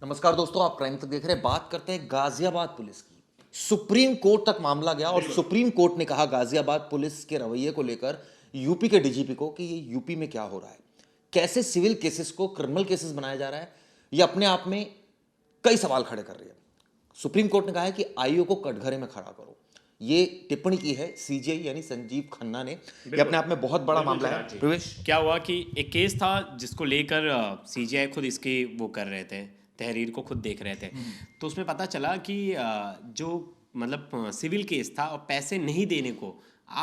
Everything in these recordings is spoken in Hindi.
नमस्कार दोस्तों, आप प्राइम तक देख रहे हैं। बात करते हैं गाजियाबाद पुलिस की। सुप्रीम कोर्ट तक मामला गया और सुप्रीम कोर्ट ने कहा गाजियाबाद पुलिस के रवैये को लेकर यूपी के डीजीपी को कि ये यूपी में क्या हो रहा है, कैसे सिविल केसेस को क्रिमिनल केसेस बनाया जा रहा है, ये अपने आप में कई सवाल खड़े कर रही है। सुप्रीम कोर्ट ने कहा है कि आईओ को कटघरे में खड़ा करो। ये टिप्पणी की है सीजीआई यानी संजीव खन्ना ने। ये अपने आप में बहुत बड़ा मामला है। प्रवेश, क्या हुआ कि एक केस था जिसको लेकर सीजीआई खुद इसकी वो कर रहे थे, तहरीर को खुद देख रहे थे। तो उसमें पता चला कि जो मतलब सिविल केस था और पैसे नहीं देने को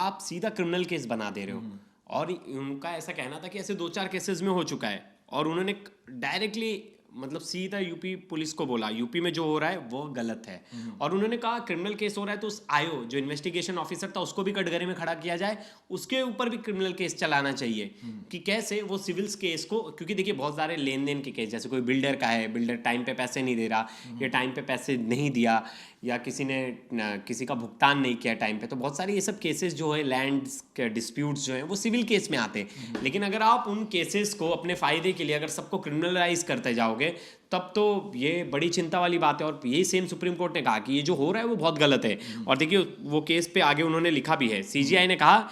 आप सीधा क्रिमिनल केस बना दे रहे हो। और उनका ऐसा कहना था कि ऐसे 2-4 केसेस में हो चुका है और उन्होंने डायरेक्टली मतलब सीधा यूपी पुलिस को बोला यूपी में जो हो रहा है वो गलत है। और उन्होंने कहा क्रिमिनल केस हो रहा है तो उस आईओ जो इन्वेस्टिगेशन ऑफिसर था उसको भी कटघरे में खड़ा किया जाए, उसके ऊपर भी क्रिमिनल केस चलाना चाहिए। कि कैसे वो सिविल्स केस को, क्योंकि देखिए बहुत सारे लेन देन के केस, जैसे कोई बिल्डर का है, बिल्डर टाइम पे पैसे नहीं दे रहा या टाइम पे पैसे नहीं दिया या किसी ने किसी का भुगतान नहीं किया टाइम पे, तो बहुत सारे ये सब केसेस जो है लैंड के डिस्प्यूट्स जो हैं वो सिविल केस में आते हैं। लेकिन अगर आप उन केसेस को अपने फ़ायदे के लिए अगर सबको क्रिमिनलाइज करते जाओगे तब तो ये बड़ी चिंता वाली बात है। और यही सेम सुप्रीम कोर्ट ने कहा कि ये जो हो रहा है वो बहुत गलत है। और देखिए वो केस पे आगे उन्होंने लिखा भी है, सीजीआई ने कहा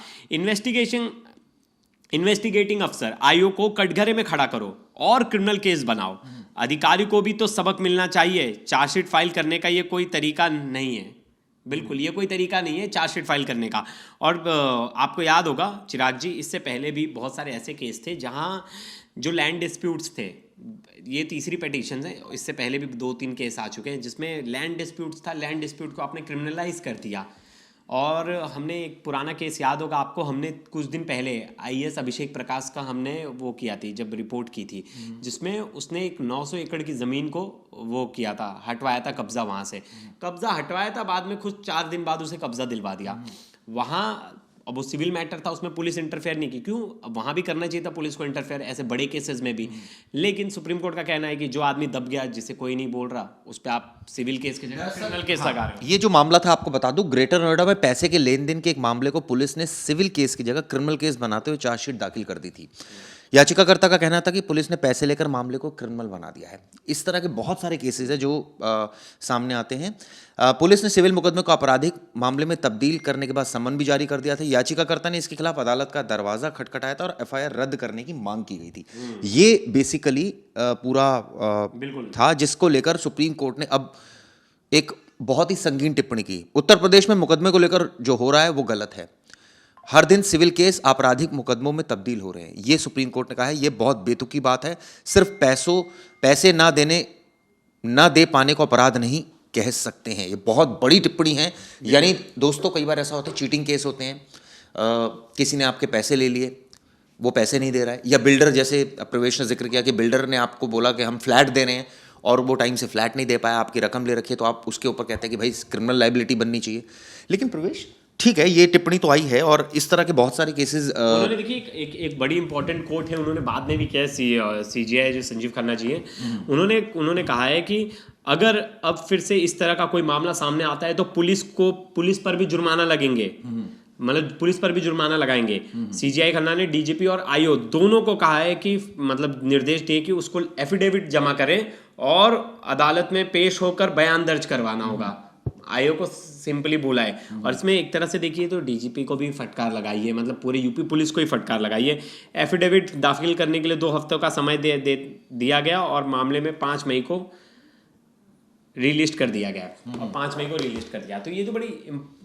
इन्वेस्टिगेटिंग अफसर आईओ को कटघरे में खड़ा करो और क्रिमिनल केस बनाओ। अधिकारी को भी तो सबक मिलना चाहिए। चार्जशीट फाइल करने का ये कोई तरीका नहीं है, बिल्कुल ये कोई तरीका नहीं है चार्जशीट फाइल करने का। और आपको याद होगा चिराग जी, इससे पहले भी बहुत सारे ऐसे केस थे जहां जो लैंड डिस्प्यूट्स थे, ये तीसरी पिटीशन है, इससे पहले भी 2-3 केस आ चुके हैं जिसमें लैंड डिस्प्यूट्स था, लैंड डिस्प्यूट को आपने क्रिमिनलाइज कर दिया। और हमने एक पुराना केस याद होगा आपको, हमने कुछ दिन पहले आईएएस अभिषेक प्रकाश का हमने वो किया थी जब रिपोर्ट की थी, जिसमें उसने एक 900 एकड़ की ज़मीन को वो किया था, हटवाया था कब्ज़ा, वहाँ से कब्ज़ा हटवाया था, बाद में कुछ 4 दिन बाद उसे कब्ज़ा दिलवा दिया वहाँ। अब वो सिविल मैटर था, उसमें पुलिस इंटरफेयर नहीं की, क्यों? अब वहाँ भी करना चाहिए था पुलिस को इंटरफेयर ऐसे बड़े केसेस में भी। लेकिन सुप्रीम कोर्ट का कहना है कि जो आदमी दब गया, जिसे कोई नहीं बोल रहा, उस पर आप सिविल केस की जगह क्रिमिनल केस लगा रहे हो। ये जो मामला था आपको बता दूं, ग्रेटर नोएडा में पैसे के लेन देन के एक मामले को पुलिस ने सिविल केस की जगह क्रिमिनल केस बनाते हुए चार्जशीट दाखिल कर दी थी। याचिकाकर्ता का कहना था कि पुलिस ने पैसे लेकर मामले को क्रिमिनल बना दिया है। इस तरह के बहुत सारे केसेस हैं जो सामने आते हैं। पुलिस ने सिविल मुकदमे को आपराधिक मामले में तब्दील करने के बाद समन भी जारी कर दिया था। याचिकाकर्ता ने इसके खिलाफ अदालत का दरवाजा खटखटाया था और एफआईआर रद्द करने की मांग की गई थी। ये बेसिकली पूरा बिल्कुल था जिसको लेकर सुप्रीम कोर्ट ने अब एक बहुत ही संगीन टिप्पणी की। उत्तर प्रदेश में मुकदमे को लेकर जो हो रहा है वो गलत है। हर दिन सिविल केस आपराधिक मुकदमों में तब्दील हो रहे हैं, ये सुप्रीम कोर्ट ने कहा है। ये बहुत बेतुकी बात है। सिर्फ पैसे ना दे पाने को अपराध नहीं कह सकते हैं। ये बहुत बड़ी टिप्पणी है। यानी दोस्तों, कई बार ऐसा होता है, चीटिंग केस होते हैं, किसी ने आपके पैसे ले लिए, वो पैसे नहीं दे रहा है, या बिल्डर, जैसे प्रवेश ने जिक्र किया कि बिल्डर ने आपको बोला कि हम फ्लैट दे रहे हैं और वो टाइम से फ्लैट नहीं दे पाया, आपकी रकम ले रखी है, तो आप उसके ऊपर कहते हैं कि भाई क्रिमिनल लाइबिलिटी बननी चाहिए। लेकिन प्रवेश, ठीक है, ये टिप्पणी तो आई है और इस तरह के बहुत सारे केसेस उन्होंने देखिए एक बड़ी इंपॉर्टेंट कोट है, उन्होंने बाद में भी किया, सीजीआई जो संजीव खन्ना जी हैं, उन्होंने कहा है कि अगर अब फिर से इस तरह का कोई मामला सामने आता है तो पुलिस पर भी जुर्माना लगेंगे, मतलब पुलिस पर भी जुर्माना लगाएंगे। सीजीआई खन्ना ने डीजीपी और आईओ दोनों को कहा है कि मतलब निर्देश दिए कि उसको एफिडेविट जमा करें और अदालत में पेश होकर बयान दर्ज करवाना होगा। आईओ को सिंपली बोला है। और इसमें एक तरह से देखिए तो डीजीपी को भी फटकार लगाई है, मतलब पूरे यूपी पुलिस को ही फटकार लगाई है। एफिडेविट दाखिल करने के लिए 2 हफ्तों का समय दिया गया और मामले में 5 मई को रिलिस्ट कर दिया गया और 5 मई को रिलिस्ट कर दिया। तो ये तो बड़ी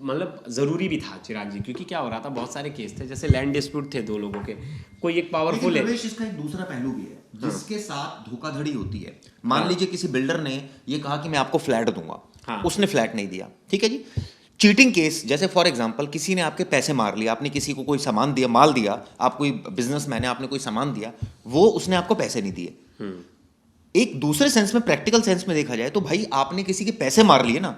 मतलब ज़रूरी भी था चिराग जी, क्योंकि क्या हो रहा था, बहुत सारे केस थे, जैसे लैंड डिस्प्यूट थे 2 लोगों के, कोई एक पावरफुल है। इसका एक दूसरा पहलू भी है जिसके साथ धोखाधड़ी होती है। मान लीजिए किसी बिल्डर ने ये कहा कि मैं आपको फ्लैट दूंगा, उसने फ्लैट नहीं दिया, ठीक है जी। चीटिंग केस, जैसे फॉर एग्जांपल किसी ने आपके पैसे मार लिया, आपने किसी को कोई सामान दिया, माल दिया, आप कोई बिजनेसमैन है, आपने कोई सामान दिया, वो उसने आपको पैसे नहीं दिए। एक दूसरे सेंस में, प्रैक्टिकल सेंस में देखा जाए तो भाई आपने किसी के पैसे मार लिए ना,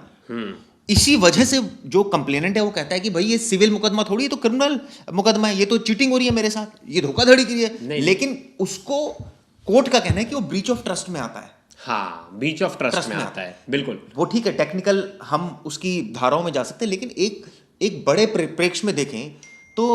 इसी वजह से जो कंप्लेनेंट है वो कहता है कि भाई ये सिविल मुकदमा थोड़ी, ये तो क्रिमिनल मुकदमा है, ये तो चीटिंग हो रही है मेरे साथ, ये धोखाधड़ी की है। लेकिन उसको कोर्ट का कहना है कि वो ब्रीच ऑफ ट्रस्ट में आता है। हाँ, ब्रीच ऑफ ट्रस्ट में आता है, बिल्कुल। वो ठीक है, टेक्निकल हम उसकी धाराओं में जा सकते हैं, लेकिन एक बड़े प्रेक्ष्य में देखें तो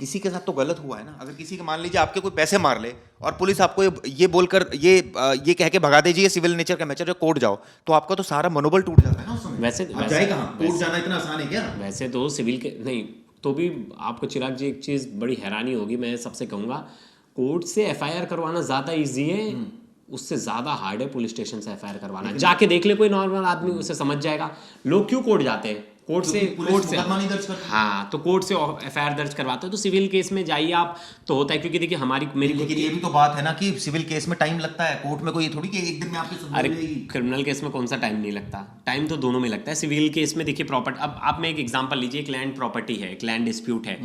किसी के साथ तो गलत हुआ है ना। अगर किसी के मान लीजिए आपके कोई पैसे मार ले और पुलिस आपको ये बोलकर ये कह के भगा दीजिए सिविल नेचर का मैटर, कोर्ट जाओ, तो आपका तो सारा मनोबल टूट जाता है ना उस समय। वैसे आप जाए कहाँ? कोर्ट जाना इतना आसान है क्या? वैसे तो सिविल के नहीं, तो भी आपको चिराग जी एक चीज़ बड़ी हैरानी होगी, मैं सबसे कहूँगा कोर्ट से एफआईआर करवाना ज़्यादा इजी है, उससे ज़्यादा हार्ड है पुलिस स्टेशन से एफआईआर करवाना। जाके देख ले कोई नॉर्मल आदमी, उसे समझ जाएगा। लोग क्यों कोर्ट जाते हैं? कोर्ट से हाँ, तो कोर्ट से एफआईआर दर्ज करवाते हैं। तो सिविल केस में जाइए आप, तो होता है, क्योंकि देखिए हमारी मेरी लेकिन ये भी तो बात है ना कि सिविल केस में टाइम लगता है, कोर्ट में कोई ये थोड़ी कि एक दिन में आपकी सुनवाई अरे हो जाएगी। क्रिमिनल केस में कौन सा टाइम नहीं लगता? टाइम तो दोनों में लगता है। सिविल केस में देखिए प्रॉपर्टी, अब आप में एक एग्जांपल लीजिए, एक लैंड प्रॉपर्टी है, एक लैंड डिस्प्यूट है,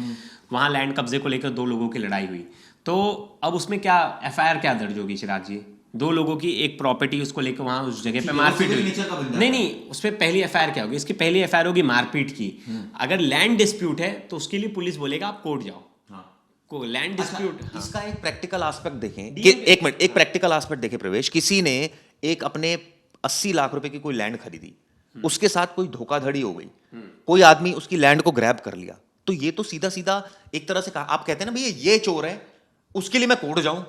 वहाँ लैंड कब्जे को लेकर दो लोगों की लड़ाई हुई, तो अब उसमें क्या एफआईआर क्या दर्ज होगी चिराग जी? दो लोगों की एक प्रॉपर्टी उसको लेकर वहाँ उस जगह पे मारपीट हुई, नहीं उस पर पहली एफआईआर क्या होगी? इसकी पहली एफआईआर होगी मारपीट की। अगर लैंड डिस्प्यूट है तो उसके लिए पुलिस बोलेगा आप कोर्ट जाओ। को लैंड डिस्प्यूट, इसका एक प्रैक्टिकल एस्पेक्ट देखें कि एक मिनट, एक प्रैक्टिकल एस्पेक्ट देखें प्रवेश। किसी ने एक अपने 80 लाख रुपए की कोई लैंड खरीदी, उसके साथ कोई धोखाधड़ी हो गई, कोई आदमी उसकी लैंड को ग्रैब कर लिया, तो ये तो सीधा सीधा एक तरह से आप कहते हैं ना भैया ये चोर है, उसके लिए मैं कोर्ट जाऊं,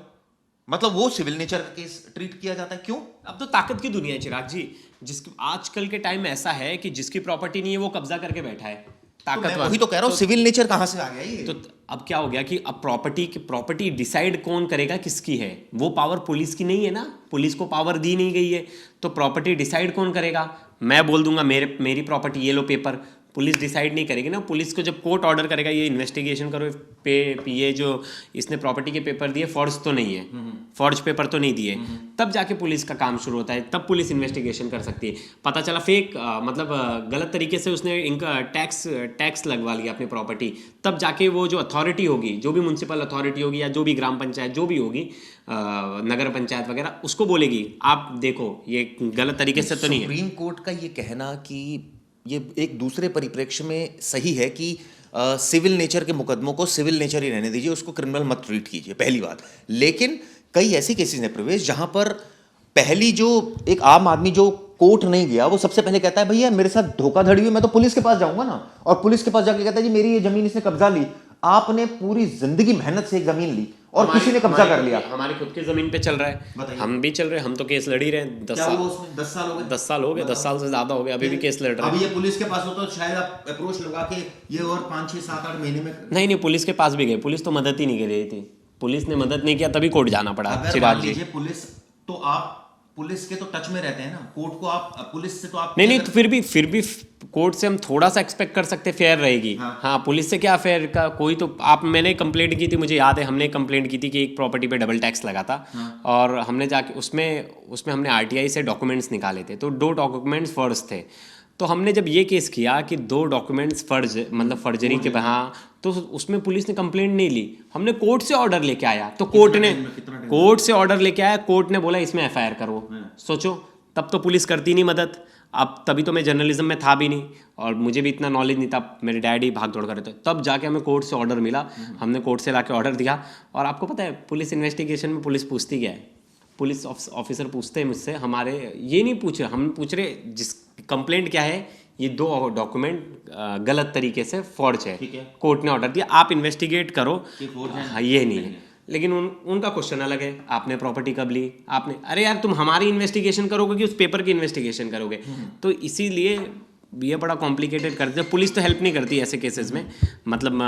मतलब वो सिविल नेचर का केस ट्रीट किया जाता है। क्यों? अब तो ताकत की दुनिया है चिराग जी, जिसकी आजकल के टाइम में ऐसा है कि जिसकी प्रॉपर्टी नहीं है वो कब्जा करके बैठा है, ताकतवर। वही तो कह रहा हूँ, सिविल नेचर कहां से आ गया ये? तो अब क्या हो गया कि अब प्रॉपर्टी डिसाइड कौन करेगा किसकी है? वो पावर पुलिस की नहीं है ना, पुलिस को पावर दी नहीं गई है, तो प्रॉपर्टी डिसाइड कौन करेगा? मैं बोल दूंगा मेरी प्रॉपर्टी ये लो पेपर, पुलिस डिसाइड नहीं करेगी ना। पुलिस को जब कोर्ट ऑर्डर करेगा ये इन्वेस्टिगेशन करो, ये जो इसने प्रॉपर्टी के पेपर दिए फॉर्ज तो नहीं है, फॉर्ज पेपर तो नहीं दिए, तब जाके पुलिस का काम शुरू होता है, तब पुलिस इन्वेस्टिगेशन कर सकती है। पता चला फेक मतलब गलत तरीके से उसने इनका टैक्स लगवा लिया अपनी प्रॉपर्टी, तब जाके वो जो अथॉरिटी होगी, जो भी म्युनिसिपल अथॉरिटी होगी या जो भी ग्राम पंचायत जो भी होगी, नगर पंचायत वगैरह, उसको बोलेगी आप देखो ये गलत तरीके से तो नहीं है। सुप्रीम कोर्ट का ये कहना कि ये एक दूसरे परिप्रेक्ष्य में सही है कि सिविल नेचर के मुकदमों को सिविल नेचर ही रहने दीजिए, उसको क्रिमिनल मत ट्रीट कीजिए, पहली बात। लेकिन कई ऐसी केसेस हैं प्रवेश जहां पर पहली जो एक आम आदमी जो कोर्ट नहीं गया, वो सबसे पहले कहता है भैया मेरे साथ धोखाधड़ी हुई, मैं तो पुलिस के पास जाऊंगा ना, और पुलिस के पास जाके कहता है जी मेरी ये जमीन इसने कब्जा ली। आपने पूरी जिंदगी मेहनत से एक जमीन ली और किसी ने कब्जा कर लिया। हमारी खुद की जमीन पे चल रहा है, हम भी चल रहे हैं, हम तो केस लड़ ही रहे हैं। 10 साल हो गए, 10 साल से ज्यादा हो गए, अभी भी केस लड़ रहे हैं। अभी ये पुलिस के पास हो तो शायद आप अप्रोच लगा के ये और 5 6 7 8 महीने में नहीं पुलिस के पास भी गए, पुलिस तो मदद ही नहीं कर रही थी, पुलिस ने मदद नहीं किया, तभी कोर्ट जाना पड़ा। चिराग जी पुलिस तो आप पुलिस के तो टच में रहते हैं ना, कोर्ट को आप पुलिस से तो आप नहीं तो फिर भी कोर्ट से हम थोड़ा सा एक्सपेक्ट कर सकते हैं फेयर रहेगी। हाँ पुलिस से क्या फेयर का कोई तो मैंने कंप्लेंट की थी, मुझे याद है हमने कंप्लेंट की थी कि एक प्रॉपर्टी पे डबल टैक्स लगा था, और हमने जाके उसमें हमने आरटीआई से डॉक्यूमेंट्स निकाले थे, तो 2 डॉक्यूमेंट्स फर्ज थे। तो हमने जब ये केस किया कि 2 डॉक्यूमेंट्स मतलब फर्जरी के, हाँ, तो उसमें पुलिस ने कंप्लेंट नहीं ली, हमने कोर्ट से ऑर्डर लेके आया, तो कोर्ट से ऑर्डर लेके आया, कोर्ट ने बोला इसमें एफआईआर करो। सोचो, तब तो पुलिस करती नहीं मदद। अब तभी तो मैं जर्नलिज्म में था भी नहीं और मुझे भी इतना नॉलेज नहीं था, मेरे डैडी भाग दौड़ कर रहे थे, तब जाके हमें कोर्ट से ऑर्डर मिला, हमने कोर्ट से लाके ऑर्डर दिया। और आपको पता है पुलिस इन्वेस्टिगेशन में पुलिस पूछती क्या है? पुलिस ऑफिसर पूछते हैं मुझसे, हमारे ये नहीं पूछ रहे, हम पूछ रहे जिस कंप्लेंट क्या है, ये 2 डॉक्यूमेंट गलत तरीके से फॉर्ज है, कोर्ट ने ऑर्डर दिया आप इन्वेस्टिगेट करो, हाँ ये नहीं है। लेकिन उनका क्वेश्चन अलग है, आपने प्रॉपर्टी कब ली, आपने, अरे यार तुम हमारी इन्वेस्टिगेशन करोगे कि उस पेपर की इन्वेस्टिगेशन करोगे? तो इसीलिए ये बड़ा कॉम्प्लिकेटेड करते हैं, पुलिस तो हेल्प नहीं करती ऐसे केसेस में। मतलब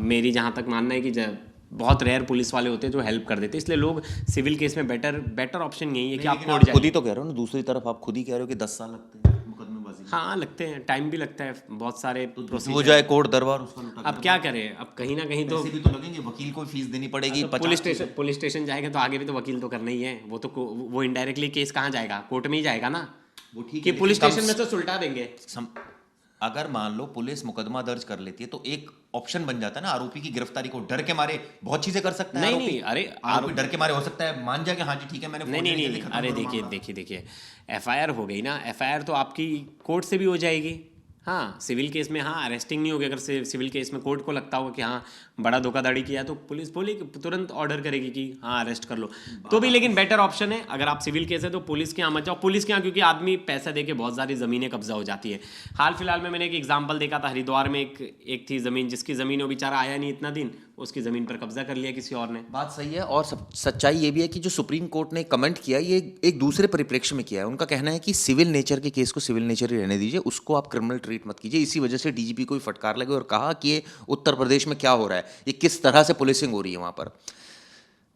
मेरी जहाँ तक मानना है कि बहुत रेयर पुलिस वाले होते हैं जो हेल्प कर देते हैं, इसलिए लोग सिविल केस में बेटर ऑप्शन यही है कि आप कोर्ट जाइए। खुद ही तो कह रहे हो ना, दूसरी तरफ आप खुद ही कह रहे हो कि 10 साल लगते हैं मुकदमेबाजी। हाँ लगते हैं, टाइम भी लगता है, बहुत सारे हो जाए कोर्ट दरबार उसका। अब क्या करें, अब कहीं ना कहीं तो भी तो लगेंगे, वकील को फीस देनी पड़ेगी, पुलिस स्टेशन जाएगा तो आगे भी तो वकील तो करना ही है, वो इनडायरेक्टली केस कहाँ जाएगा, कोर्ट में ही जाएगा ना, वो ठीक है, पुलिस स्टेशन में तो सुलटा देंगे। अगर मान लो पुलिस मुकदमा दर्ज कर लेती है तो एक ऑप्शन बन जाता है ना, आरोपी की गिरफ्तारी को, डर के मारे बहुत चीजें कर सकता है। नहीं अरे आरोपी डर के मारे हो सकता है मान जाए कि हाँ जी ठीक है मैंने नहीं अरे देखिए एफआईआर हो गई ना, एफआईआर तो आपकी कोर्ट से भी हो जाएगी, हाँ, सिविल केस में हाँ अरेस्टिंग नहीं होगी। अगर सिविल केस में कोर्ट को लगता होगा कि हाँ बड़ा धोखाधड़ी किया है, तो पुलिस बोलेगी, तुरंत ऑर्डर करेगी कि हाँ अरेस्ट कर लो। तो भी लेकिन बेटर ऑप्शन है, अगर आप सिविल केस है तो पुलिस के यहाँ मत जाओ। पुलिस के यहाँ क्योंकि आदमी पैसा दे के बहुत सारी ज़मीनें कब्जा हो जाती है। हाल फिलहाल में मैंने एक एग्जाम्पल देखा था, हरिद्वार में एक थी ज़मीन, जिसकी ज़मीन वो बेचारा आया नहीं इतना दिन, उसकी ज़मीन पर कब्जा कर लिया किसी और ने। बात सही है। और सच्चाई ये भी है कि जो सुप्रीम कोर्ट ने कमेंट किया, ये एक दूसरे परिप्रेक्ष्य में किया है। उनका कहना है कि सिविल नेचर के केस को सिविल नेचर ही रहने दीजिए, उसको आप क्रिमिनल ट्रीट मत कीजिए। इसी वजह से डीजीपी को भी फटकार लगे और कहा कि ये उत्तर प्रदेश में क्या हो रहा है, ये किस तरह से पुलिसिंग हो रही है वहां पर।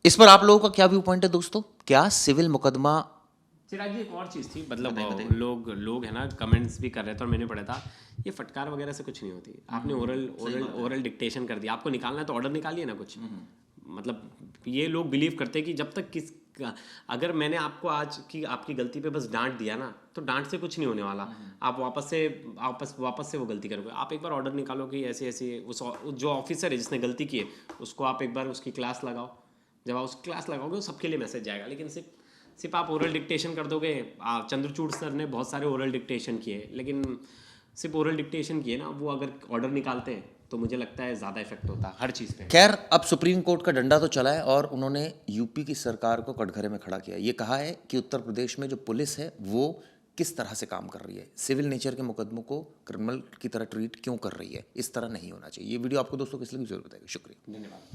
इस पर आप लोगों का क्या व्यू पॉइंट है दोस्तों? क्या सिविल मुकदमा? चिराग जी, एक और चीज़ थी, मतलब लोग है ना कमेंट्स भी कर रहे थे और मैंने पढ़ा था, ये फटकार वगैरह से कुछ नहीं होती। आपने ओरल डिक्टेशन कर दिया, आपको निकालना है तो ऑर्डर निकालिए ना कुछ। मतलब ये लोग बिलीव करते हैं कि जब तक अगर मैंने आपको आज की आपकी गलती पे बस डांट दिया ना, तो डांट से कुछ नहीं होने वाला। आप वापस से वो गलती करोगे। आप एक बार ऑर्डर निकालो कि ऐसे ऐसे उस जो ऑफिसर है जिसने गलती की है, उसको आप एक बार उसकी क्लास लगाओ। जब आप उसकी क्लास लगाओगे तो सबके लिए मैसेज जाएगा। लेकिन सिर्फ आप ओरल डिक्टेशन कर दोगे। चंद्रचूड़ सर ने बहुत सारे ओरल डिक्टेशन किए, लेकिन सिर्फ ओरल डिक्टेशन किए ना, वो अगर ऑर्डर निकालते हैं तो मुझे लगता है ज़्यादा इफेक्ट होता है हर चीज़ पे। खैर, अब सुप्रीम कोर्ट का डंडा तो चला है और उन्होंने यूपी की सरकार को कटघरे में खड़ा किया। ये कहा है कि उत्तर प्रदेश में जो पुलिस है वो किस तरह से काम कर रही है, सिविल नेचर के मुकदमों को क्रिमिनल की तरह ट्रीट क्यों कर रही है। इस तरह नहीं होना चाहिए। ये वीडियो आपको दोस्तों किस लिए जरूर बताएगा। शुक्रिया, धन्यवाद।